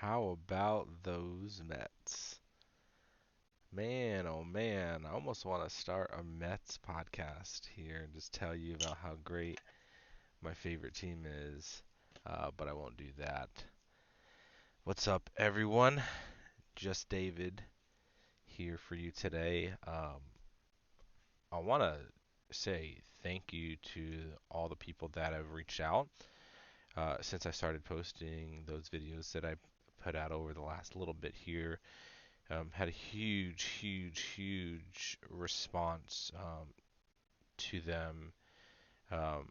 How about those Mets? Man, oh man, I almost want to start a Mets podcast here and just tell you about how great my favorite team is, but I won't do that. What's up, everyone? Just David here for you today. I want to say thank you to all the people that have reached out since I started posting those videos that I put out over the last little bit here. Had a huge response to them, um,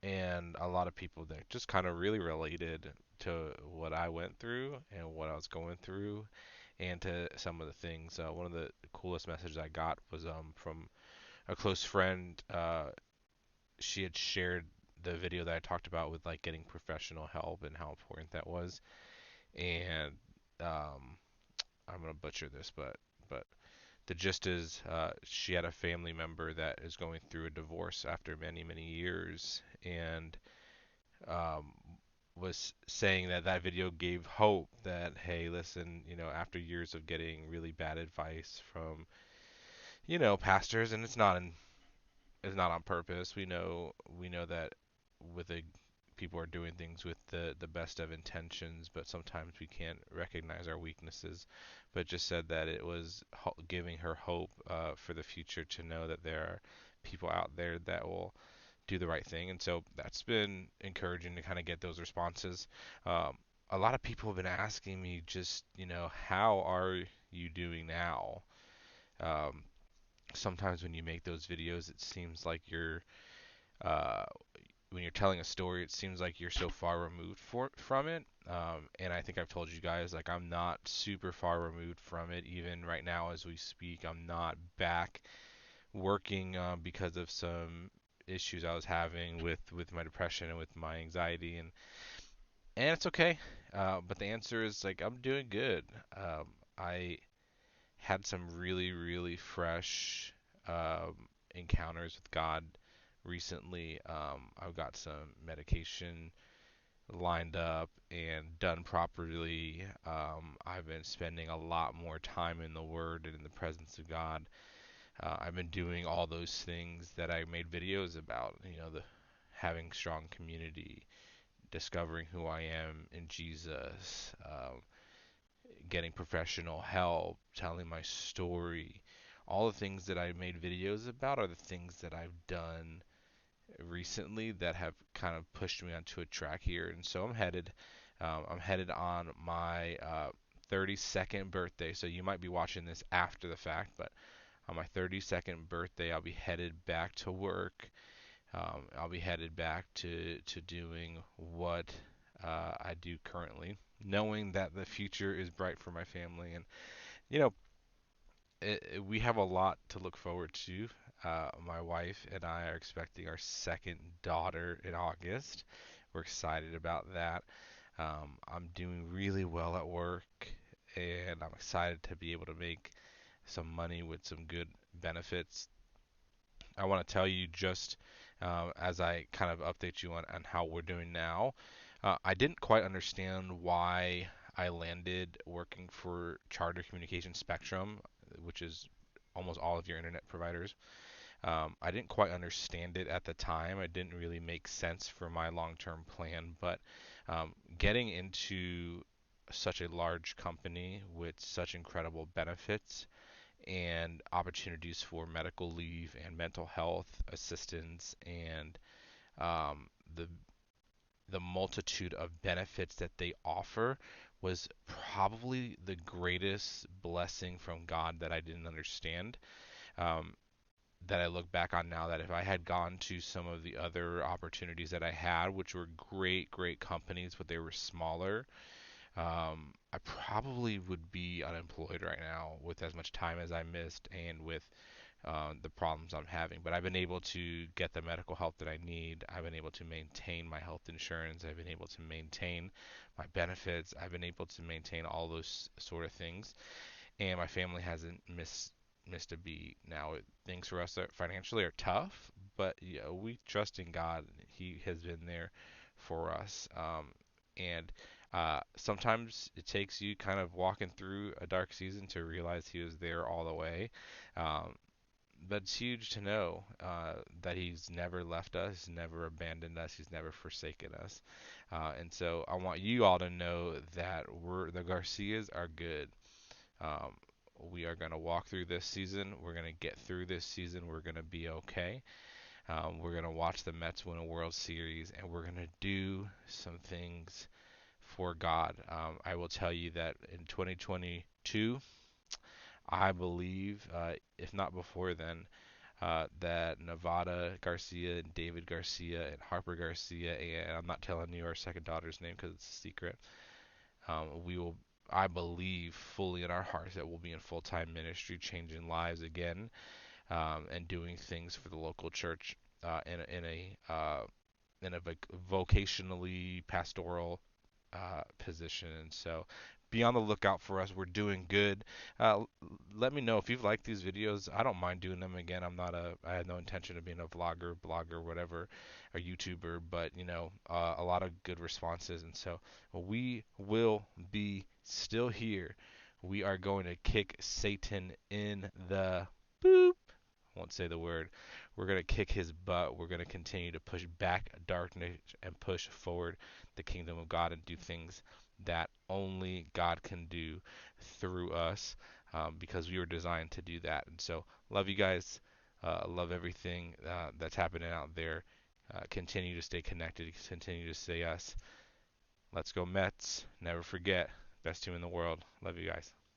and a lot of people that just kind of really related to what I went through and what I was going through, and to some of the things. One of the coolest messages I got was from a close friend. She had shared the video that I talked about with like getting professional help and how important that was, and um, I'm gonna butcher this, but the gist is she had a family member that is going through a divorce after many years, and um, was saying that that video gave hope that, hey, listen, after years of getting really bad advice from pastors, and it's not on purpose. We know that with a people are doing things with the best of intentions, but sometimes we can't recognize our weaknesses. But just said that it was giving her hope for the future to know that there are people out there that will do the right thing, and so that's been encouraging to kind of get those responses. Um, a lot of people have been asking me just, how are you doing now? Um, Sometimes when you make those videos, it seems like uh, when you're telling a story, it seems like you're so far removed from it. And I think I've told you guys, like, I'm not super far removed from it. Even right now, as we speak, I'm not back working because of some issues I was having with my depression and with my anxiety, and it's okay. But the answer is like I'm doing good. I had some really fresh encounters with God recently. I've got some medication lined up and done properly. I've been spending a lot more time in the Word and in the presence of God. I've been doing all those things that I made videos about. The having strong community, discovering who I am in Jesus, getting professional help, telling my story. All the things that I made videos about are the things that I've done recently that have kind of pushed me onto a track here. And so I'm headed on my 32nd birthday. So you might be watching this after the fact, but on my 32nd birthday, I'll be headed back to work. I'll be headed back to doing what I do currently, knowing that the future is bright for my family. And you know, we have a lot to look forward to. My wife and I are expecting our second daughter in August. We're excited about that. I'm doing really well at work, and I'm excited to be able to make some money with some good benefits. I want to tell you just as I kind of update you on how we're doing now. I didn't quite understand why I landed working for Charter Communications Spectrum, which is almost all of your internet providers. I didn't quite understand it at the time. It didn't really make sense for my long-term plan, but getting into such a large company with such incredible benefits and opportunities for medical leave and mental health assistance and um, the the multitude of benefits that they offer was probably the greatest blessing from God that I didn't understand. Um, that I look back on now, that if I had gone to some of the other opportunities that I had, which were great companies, but they were smaller, I probably would be unemployed right now with as much time as I missed and with the problems I'm having. But I've been able to get the medical help that I need. I've been able to maintain my health insurance. I've been able to maintain my benefits. I've been able to maintain all those sort of things. And my family hasn't missed a beat. Now, things for us financially are tough, but we trust in God. He has been there for us. And Sometimes it takes you kind of walking through a dark season to realize He was there all the way. Um, but it's huge to know that He's never left us, never abandoned us, He's never forsaken us. And so I want you all to know that the Garcias are good. Um, we are going to walk through this season. We're going to get through this season. We're going to be okay. We're going to watch the Mets win a World Series, and we're going to do some things for God. I will tell you that in 2022, I believe, if not before then, that Nevada Garcia and David Garcia and Harper Garcia, and I'm not telling you our second daughter's name because it's a secret. We will, I believe, fully in our hearts that we'll be in full-time ministry, changing lives again, and doing things for the local church in a vocationally pastoral position. And so be on the lookout for us. We're doing good. Let me know if you've liked these videos. I don't mind doing them again. I had no intention of being a vlogger, blogger, whatever, a YouTuber, but a lot of good responses. And so we will be still here. We are going to kick Satan in the boop. Won't say the word. We're going to kick his butt. We're going to continue to push back darkness and push forward the kingdom of God and do things that only God can do through us, because we were designed to do that. And so, love you guys. Love everything that's happening out there. Continue to stay connected. Continue to stay us. Let's go Mets. Never forget. Best team in the world. Love you guys.